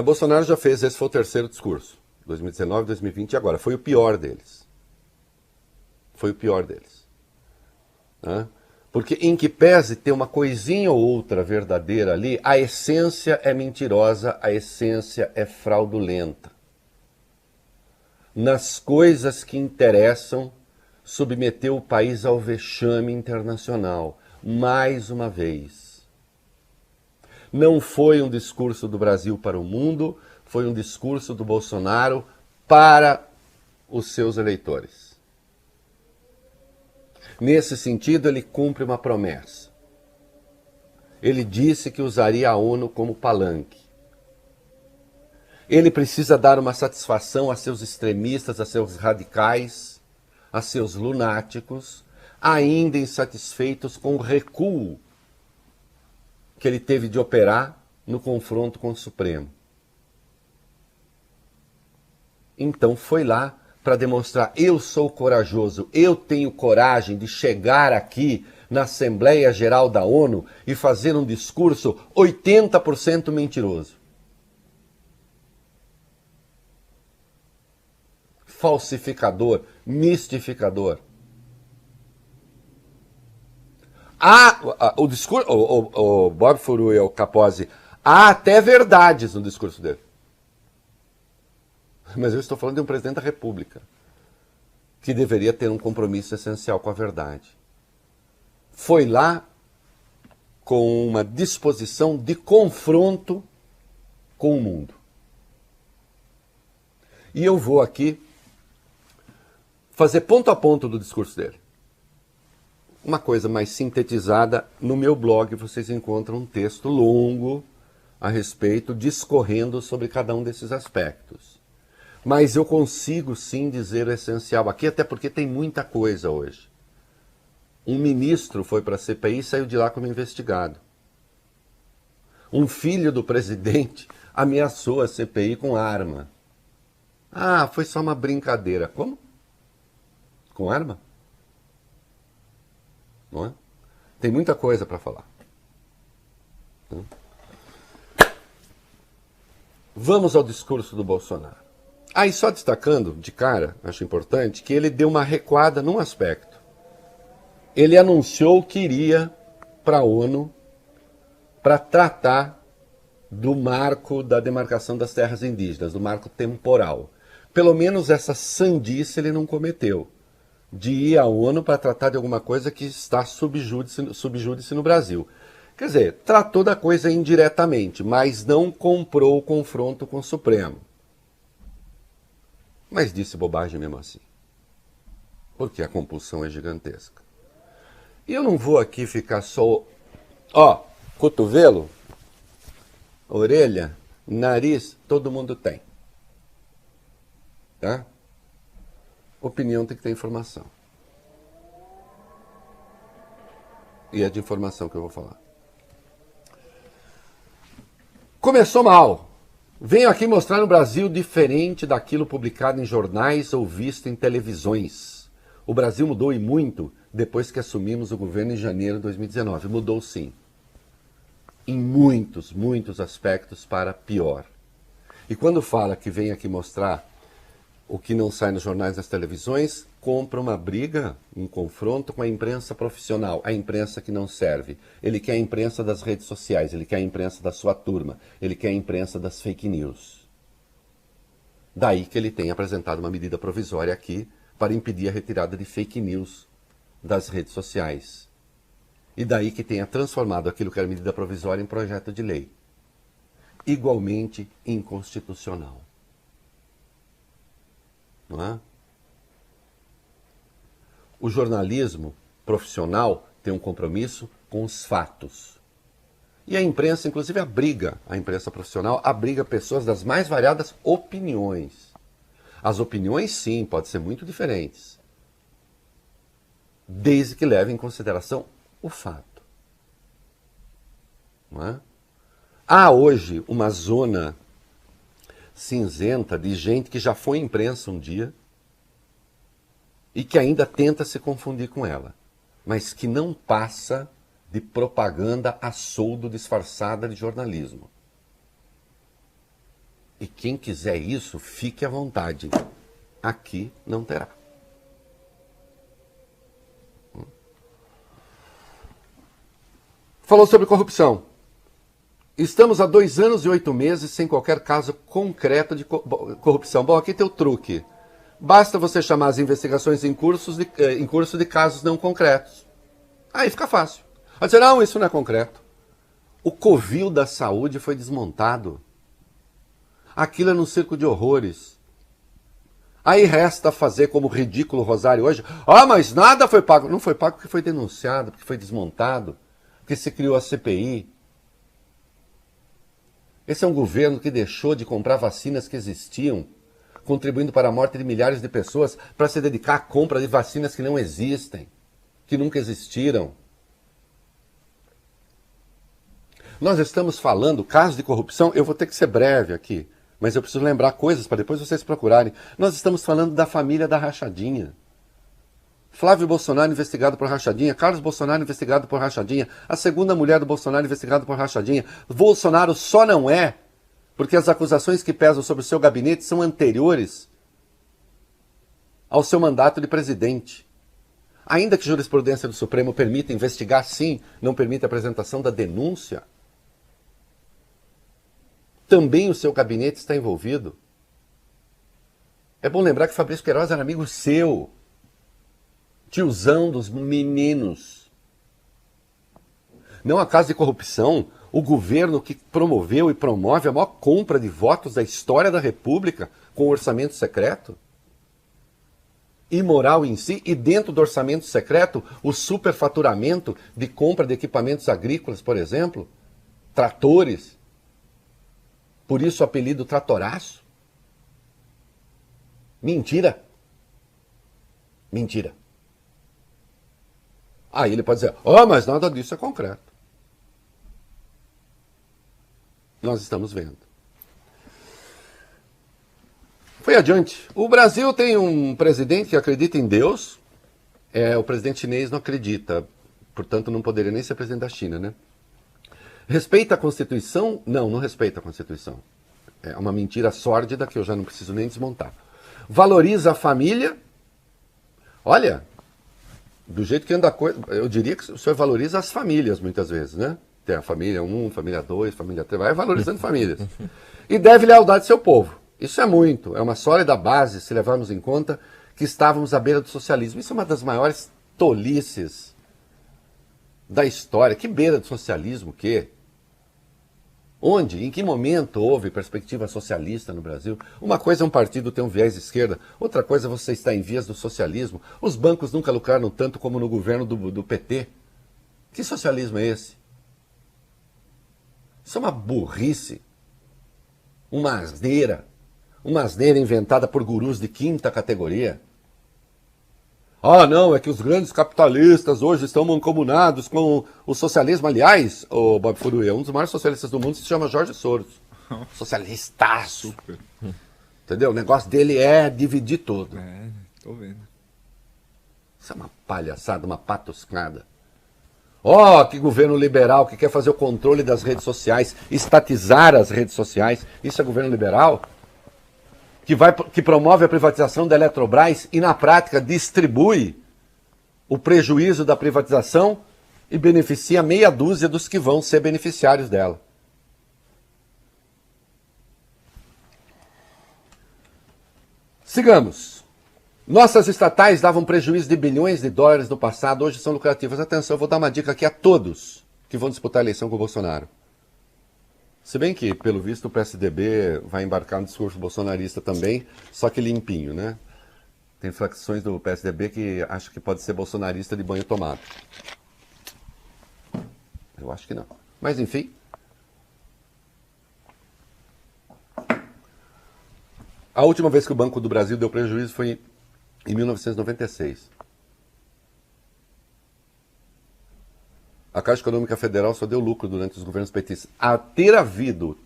Bolsonaro já fez, esse foi o terceiro discurso. 2019, 2020 e agora. Foi o pior deles. Foi o pior deles. Né? Porque em que pese ter uma coisinha ou outra verdadeira ali, a essência é mentirosa, a essência é fraudulenta. Nas coisas que interessam, submeteu o país ao vexame internacional. Mais uma vez. Não foi um discurso do Brasil para o mundo, foi um discurso do Bolsonaro para os seus eleitores. Nesse sentido, ele cumpre uma promessa. Ele disse que usaria a ONU como palanque. Ele precisa dar uma satisfação a seus extremistas, a seus radicais, a seus lunáticos, ainda insatisfeitos com o recuo que ele teve de operar no confronto com o Supremo. Então foi lá para demonstrar, eu sou corajoso, eu tenho coragem de chegar aqui na Assembleia Geral da ONU e fazer um discurso 80% mentiroso. Falsificador, mistificador. O discurso, o Bob Furu e o Capozzi, há até verdades no discurso dele. Mas eu estou falando de um presidente da República que deveria ter um compromisso essencial com a verdade. Foi lá com uma disposição de confronto com o mundo. E eu vou aqui fazer ponto a ponto do discurso dele. Uma coisa mais sintetizada, no meu blog vocês encontram um texto longo a respeito, discorrendo sobre cada um desses aspectos. Mas eu consigo sim dizer o essencial aqui, até porque tem muita coisa hoje. Um ministro foi para a CPI e saiu de lá como investigado. Um filho do presidente ameaçou a CPI com arma. Ah, foi só uma brincadeira. Como? Com arma? Não é? Tem muita coisa para falar. Vamos ao discurso do Bolsonaro. Aí só destacando, de cara, acho importante, que ele deu uma recuada num aspecto. Ele anunciou que iria para a ONU para tratar do marco da demarcação das terras indígenas, do marco temporal. Pelo menos essa sandice ele não cometeu, de ir à ONU para tratar de alguma coisa que está subjúdice no Brasil. Quer dizer, tratou da coisa indiretamente, mas não comprou o confronto com o Supremo. Mas disse bobagem mesmo assim. Porque a compulsão é gigantesca. E eu não vou aqui ficar só... cotovelo, orelha, nariz, todo mundo tem. Tá? Opinião tem que ter informação. E é de informação que eu vou falar. Começou mal. Venho aqui mostrar um Brasil diferente daquilo publicado em jornais ou visto em televisões. O Brasil mudou e muito depois que assumimos o governo em janeiro de 2019. Mudou sim. Em muitos aspectos para pior. E quando fala que vem aqui mostrar o que não sai nos jornais e nas televisões, compra uma briga, um confronto com a imprensa profissional, a imprensa que não serve. Ele quer a imprensa das redes sociais, ele quer a imprensa da sua turma, ele quer a imprensa das fake news. Daí que ele tem apresentado uma medida provisória aqui para impedir a retirada de fake news das redes sociais. E daí que tenha transformado aquilo que era medida provisória em projeto de lei. Igualmente inconstitucional. Não é? O jornalismo profissional tem um compromisso com os fatos. E a imprensa, inclusive a imprensa profissional abriga pessoas das mais variadas opiniões. As opiniões, sim, podem ser muito diferentes. Desde que levem em consideração o fato. Não é? Há hoje uma zona cinzenta de gente que já foi imprensa um dia e que ainda tenta se confundir com ela, mas que não passa de propaganda a soldo disfarçada de jornalismo. Quem quiser isso, fique à vontade. Aqui não terá. Falou sobre corrupção. Estamos há 2 anos e 8 meses sem qualquer caso concreto de corrupção. Bom, aqui tem o truque. Basta você chamar as investigações em curso de casos não concretos. Aí fica fácil. Vai dizer, não, isso não é concreto. O covil da saúde foi desmontado. Aquilo é num circo de horrores. Aí resta fazer como ridículo Rosário hoje. Ah, mas nada foi pago. Não foi pago porque foi denunciado, porque foi desmontado, porque se criou a CPI. Esse é um governo que deixou de comprar vacinas que existiam, contribuindo para a morte de milhares de pessoas, para se dedicar à compra de vacinas que não existem, que nunca existiram. Nós estamos falando, casos de corrupção, eu vou ter que ser breve aqui, mas eu preciso lembrar coisas para depois vocês procurarem. Nós estamos falando da família da rachadinha. Flávio Bolsonaro investigado por rachadinha, Carlos Bolsonaro investigado por rachadinha, a segunda mulher do Bolsonaro investigada por rachadinha. Bolsonaro só não é porque as acusações que pesam sobre o seu gabinete são anteriores ao seu mandato de presidente. Ainda que a jurisprudência do Supremo permita investigar, sim, não permite a apresentação da denúncia, também o seu gabinete está envolvido. É bom lembrar que Fabrício Queiroz era amigo seu, tiozão dos meninos. Não há caso de corrupção, o governo que promoveu e promove a maior compra de votos da história da República com orçamento secreto? Imoral em si, e dentro do orçamento secreto, o superfaturamento de compra de equipamentos agrícolas, por exemplo, tratores, por isso o apelido Tratoraço. Mentira. Mentira. Aí ele pode dizer, mas nada disso é concreto. Nós estamos vendo. Foi adiante. O Brasil tem um presidente que acredita em Deus. O presidente chinês não acredita. Portanto, não poderia nem ser presidente da China, né? Respeita a Constituição? Não, não respeita a Constituição. É uma mentira sórdida que eu já não preciso nem desmontar. Valoriza a família? Olha, do jeito que anda a coisa, eu diria que o senhor valoriza as famílias muitas vezes, né? Tem a família 1, família 2, família 3, vai valorizando famílias. E deve lealdade ao seu povo. Isso é muito, é uma sólida base, se levarmos em conta que estávamos à beira do socialismo. Isso é uma das maiores tolices da história. Que beira do socialismo, o quê? Onde? Em que momento houve perspectiva socialista no Brasil? Uma coisa é um partido ter um viés de esquerda, outra coisa é você estar em vias do socialismo. Os bancos nunca lucraram tanto como no governo do PT. Que socialismo é esse? Isso é uma burrice, uma asneira inventada por gurus de 5ª categoria. Ah, não, é que os grandes capitalistas hoje estão mancomunados com o socialismo. Aliás, o Bob Furui, um dos maiores socialistas do mundo se chama Jorge Soros. Socialistaço. Super. Entendeu? O negócio dele é dividir tudo. Tô vendo. Isso é uma palhaçada, uma patuscada. Que governo liberal que quer fazer o controle das redes sociais, estatizar as redes sociais. Isso é governo liberal? Que promove a privatização da Eletrobras e, na prática, distribui o prejuízo da privatização e beneficia meia dúzia dos que vão ser beneficiários dela. Sigamos. Nossas estatais davam prejuízo de bilhões de dólares no passado, hoje são lucrativas. Atenção, eu vou dar uma dica aqui a todos que vão disputar a eleição com o Bolsonaro. Se bem que, pelo visto, o PSDB vai embarcar no discurso bolsonarista também, só que limpinho, né? Tem facções do PSDB que acham que pode ser bolsonarista de banho tomado. Eu acho que não. Mas, enfim. A última vez que o Banco do Brasil deu prejuízo foi em 1996. A Caixa Econômica Federal só deu lucro durante os governos petistas. A ter havido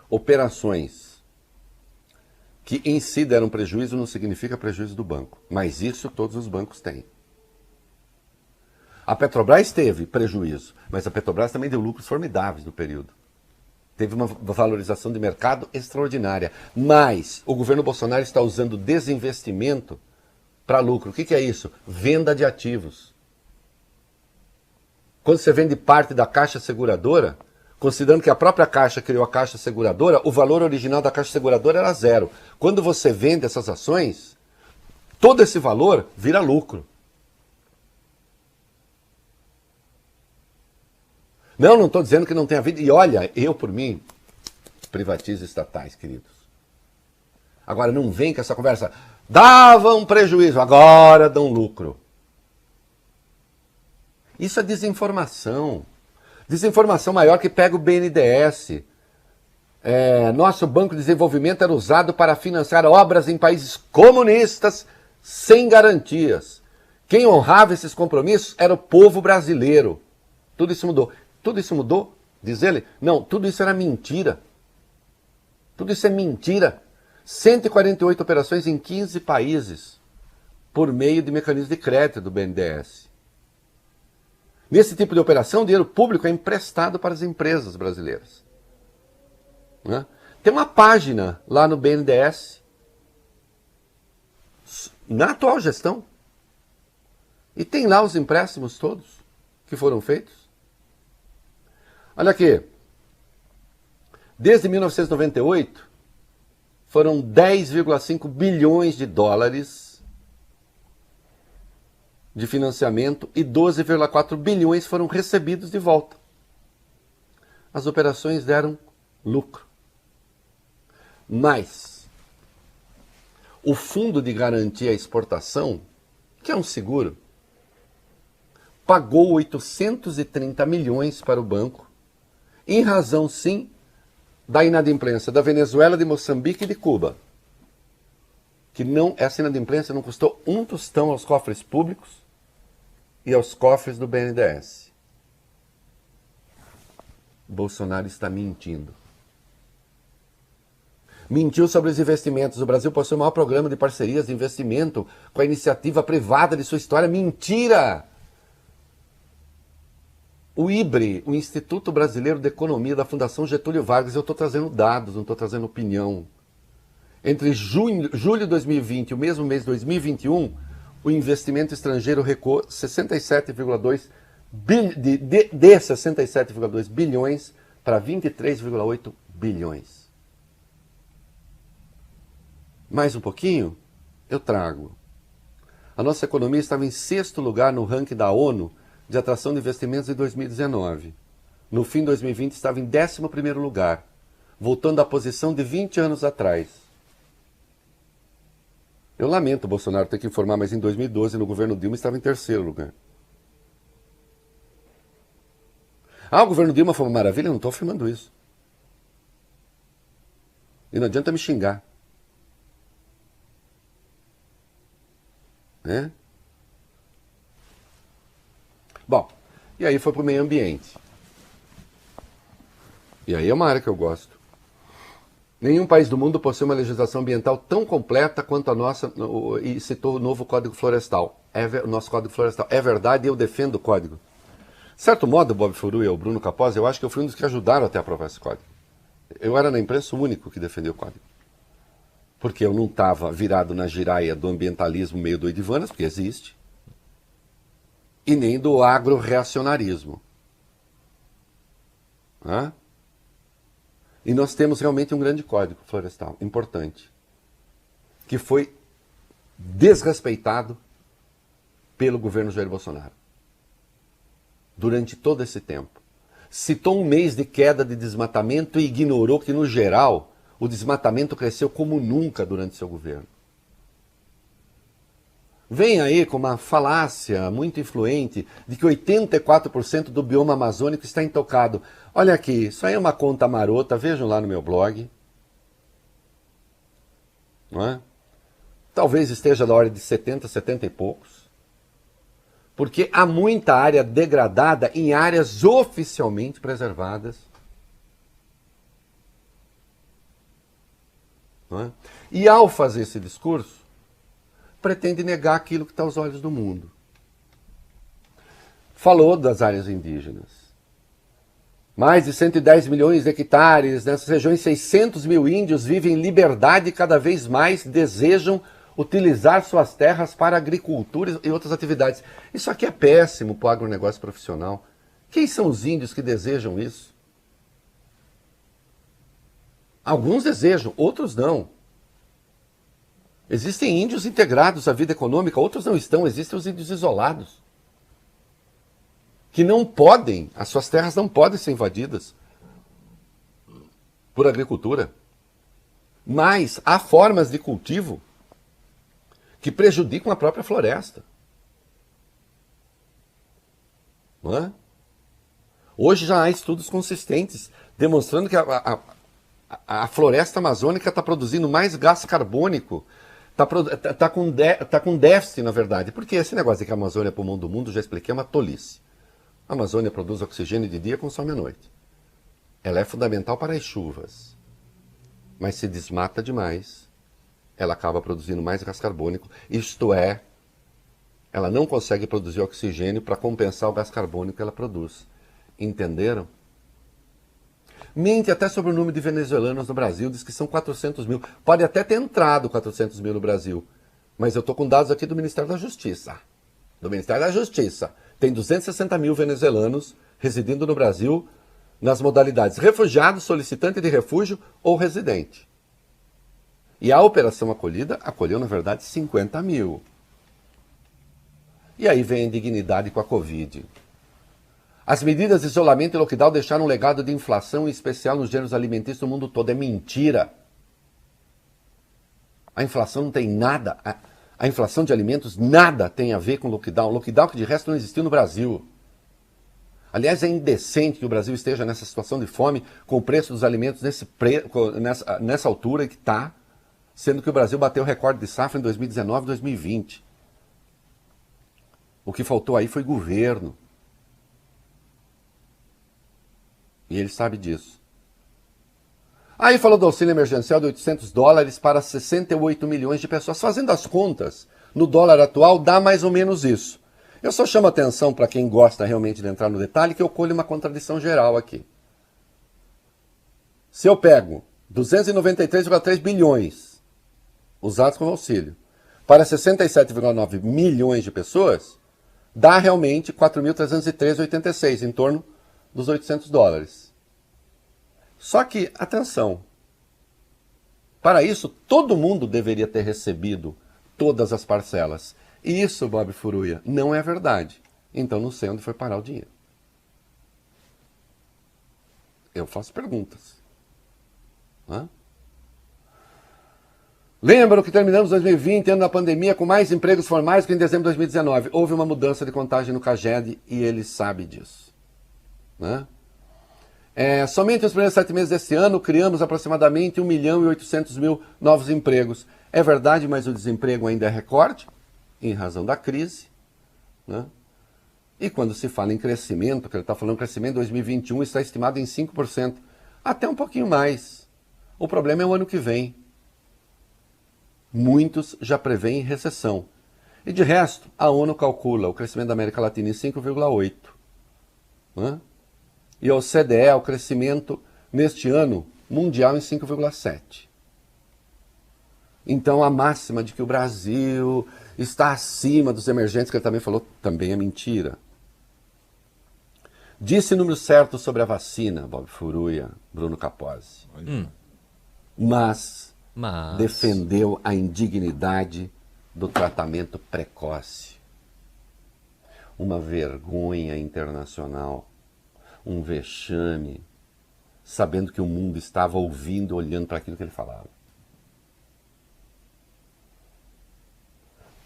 operações que em si deram prejuízo não significa prejuízo do banco. Mas isso todos os bancos têm. A Petrobras teve prejuízo, mas a Petrobras também deu lucros formidáveis no período. Teve uma valorização de mercado extraordinária. Mas o governo Bolsonaro está usando desinvestimento para lucro. O que é isso? Venda de ativos. Quando você vende parte da Caixa Seguradora, considerando que a própria Caixa criou a Caixa Seguradora, o valor original da Caixa Seguradora era zero. Quando você vende essas ações, todo esse valor vira lucro. Não estou dizendo que não tenha vida. E olha, eu por mim, privatizo estatais, queridos. Agora não vem com essa conversa, davam prejuízo, agora dão lucro. Isso é desinformação. Desinformação maior que pega o BNDES. Nosso Banco de Desenvolvimento era usado para financiar obras em países comunistas sem garantias. Quem honrava esses compromissos era o povo brasileiro. Tudo isso mudou. Tudo isso mudou? Diz ele? Não, tudo isso era mentira. Tudo isso é mentira. 148 operações em 15 países por meio de mecanismos de crédito do BNDES. Nesse tipo de operação, o dinheiro público é emprestado para as empresas brasileiras. Né? Tem uma página lá no BNDES, na atual gestão, e tem lá os empréstimos todos que foram feitos. Olha aqui, desde 1998, foram 10,5 bilhões de dólares de financiamento e 12,4 bilhões foram recebidos de volta. As operações deram lucro. Mas o Fundo de Garantia à Exportação, que é um seguro, pagou 830 milhões para o banco, em razão, sim, da inadimplência da Venezuela, de Moçambique e de Cuba. Que essa inadimplência não custou um tostão aos cofres públicos e aos cofres do BNDES. Bolsonaro está mentindo. Mentiu sobre os investimentos. O Brasil possui o maior programa de parcerias de investimento com a iniciativa privada de sua história. Mentira! O IBRE, o Instituto Brasileiro de Economia da Fundação Getúlio Vargas, eu estou trazendo dados, não estou trazendo opinião. Entre julho de 2020 e o mesmo mês de 2021, o investimento estrangeiro recuou 67,2 bilhões para 23,8 bilhões. Mais um pouquinho? Eu trago. A nossa economia estava em 6º lugar no ranking da ONU de atração de investimentos em 2019. No fim de 2020 estava em 11º lugar, voltando à posição de 20 anos atrás. Eu lamento o Bolsonaro ter que informar, mas em 2012, no governo Dilma, estava em 3º lugar. O governo Dilma foi uma maravilha? Eu não estou afirmando isso. E não adianta me xingar. Bom, e aí foi para o meio ambiente. E aí é uma área que eu gosto. Nenhum país do mundo possui uma legislação ambiental tão completa quanto a nossa, e citou o novo Código Florestal. O nosso Código Florestal. É verdade, eu defendo o código. De certo modo, o Bob Furu e o Bruno Capozzi, eu acho que eu fui um dos que ajudaram até a aprovar esse código. Eu era na imprensa o único que defendeu o código. Porque eu não estava virado na giraia do ambientalismo meio doidivanas, porque existe, e nem do agro-reacionarismo. E nós temos realmente um grande código florestal, importante, que foi desrespeitado pelo governo Jair Bolsonaro durante todo esse tempo. Citou um mês de queda de desmatamento e ignorou que, no geral, o desmatamento cresceu como nunca durante seu governo. Vem aí com uma falácia muito influente de que 84% do bioma amazônico está intocado. Olha aqui, isso aí é uma conta marota, vejam lá no meu blog. Não é? Talvez esteja da ordem de 70, 70 e poucos. Porque há muita área degradada em áreas oficialmente preservadas. Não é? E ao fazer esse discurso, pretende negar aquilo que está aos olhos do mundo. Falou das áreas indígenas. Mais de 110 milhões de hectares, nessas regiões 600 mil índios vivem em liberdade e cada vez mais desejam utilizar suas terras para agricultura e outras atividades. Isso aqui é péssimo para o agronegócio profissional. Quem são os índios que desejam isso? Alguns desejam, outros não. Existem índios integrados à vida econômica, outros não estão. Existem os índios isolados, que não podem, as suas terras não podem ser invadidas por agricultura. Mas há formas de cultivo que prejudicam a própria floresta. Não é? Hoje já há estudos consistentes demonstrando que a floresta amazônica está produzindo mais gás carbônico, está com déficit, na verdade. Porque esse negócio de que a Amazônia é pulmão do mundo, já expliquei, é uma tolice. A Amazônia produz oxigênio de dia e consome à noite. Ela é fundamental para as chuvas. Mas se desmata demais, ela acaba produzindo mais gás carbônico. Isto é, ela não consegue produzir oxigênio para compensar o gás carbônico que ela produz. Entenderam? Mente até sobre o número de venezuelanos no Brasil, diz que são 400 mil. Pode até ter entrado 400 mil no Brasil, mas eu estou com dados aqui do Ministério da Justiça. Do Ministério da Justiça. Tem 260 mil venezuelanos residindo no Brasil nas modalidades refugiado, solicitante de refúgio ou residente. E a Operação Acolhida acolheu, na verdade, 50 mil. E aí vem a indignidade com a Covid. As medidas de isolamento e lockdown deixaram um legado de inflação, em especial nos gêneros alimentícios do mundo todo. É mentira. A inflação não tem nada... A inflação de alimentos nada tem a ver com lockdown. Lockdown que de resto não existiu no Brasil. Aliás, é indecente que o Brasil esteja nessa situação de fome com o preço dos alimentos nessa altura que está, sendo que o Brasil bateu o recorde de safra em 2019 e 2020. O que faltou aí foi governo. E ele sabe disso. Aí falou do auxílio emergencial de $800 para 68 milhões de pessoas. Fazendo as contas, no dólar atual, dá mais ou menos isso. Eu só chamo atenção para quem gosta realmente de entrar no detalhe, que eu colho uma contradição geral aqui. Se eu pego 293,3 bilhões usados como auxílio para 67,9 milhões de pessoas, dá realmente 4.313,86, em torno dos $800. Só que, atenção, para isso todo mundo deveria ter recebido todas as parcelas. E isso, Bob Furuia, não é verdade. Então não sei onde foi parar o dinheiro. Eu faço perguntas. Hã? Lembram que terminamos 2020, ano da pandemia, com mais empregos formais que em dezembro de 2019. Houve uma mudança de contagem no CAGED e ele sabe disso. Né? Somente nos primeiros 7 meses desse ano, criamos aproximadamente 1.800.000 novos empregos. É verdade, mas o desemprego ainda é recorde, em razão da crise. Né? E quando se fala em crescimento, que ele está falando crescimento em 2021, está estimado em 5%. Até um pouquinho mais. O problema é o ano que vem. Muitos já prevêem recessão. E de resto, a ONU calcula o crescimento da América Latina em 5,8%. Né? E a OCDE, o crescimento neste ano mundial em 5,7%. Então a máxima de que o Brasil está acima dos emergentes, que ele também falou, também é mentira. Disse número certo sobre a vacina, Bob Furuia, Bruno Capozzi. Mas defendeu a indignidade do tratamento precoce. Uma vergonha internacional. Um vexame, sabendo que o mundo estava ouvindo, olhando para aquilo que ele falava.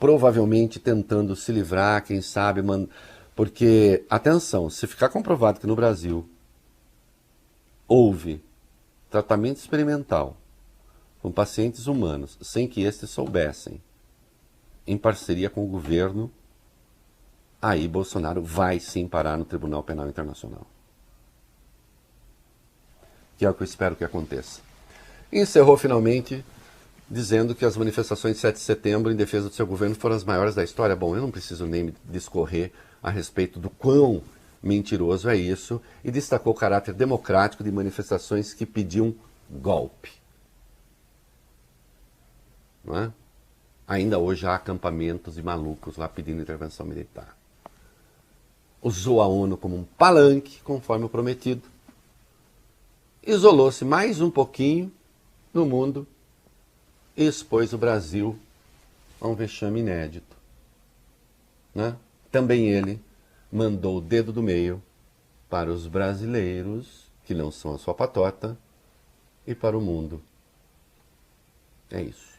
Provavelmente tentando se livrar, quem sabe, porque, atenção, se ficar comprovado que no Brasil houve tratamento experimental com pacientes humanos, sem que estes soubessem, em parceria com o governo, aí Bolsonaro vai sim parar no Tribunal Penal Internacional. Que é o que eu espero que aconteça. E encerrou finalmente dizendo que as manifestações de 7 de setembro em defesa do seu governo foram as maiores da história. Bom, eu não preciso nem discorrer a respeito do quão mentiroso é isso, e destacou o caráter democrático de manifestações que pediam golpe. Não é? Ainda hoje há acampamentos de malucos lá pedindo intervenção militar. Usou a ONU como um palanque, conforme o prometido. Isolou-se mais um pouquinho no mundo e expôs o Brasil a um vexame inédito. Né? Também ele mandou o dedo do meio para os brasileiros, que não são a sua patota, e para o mundo. É isso.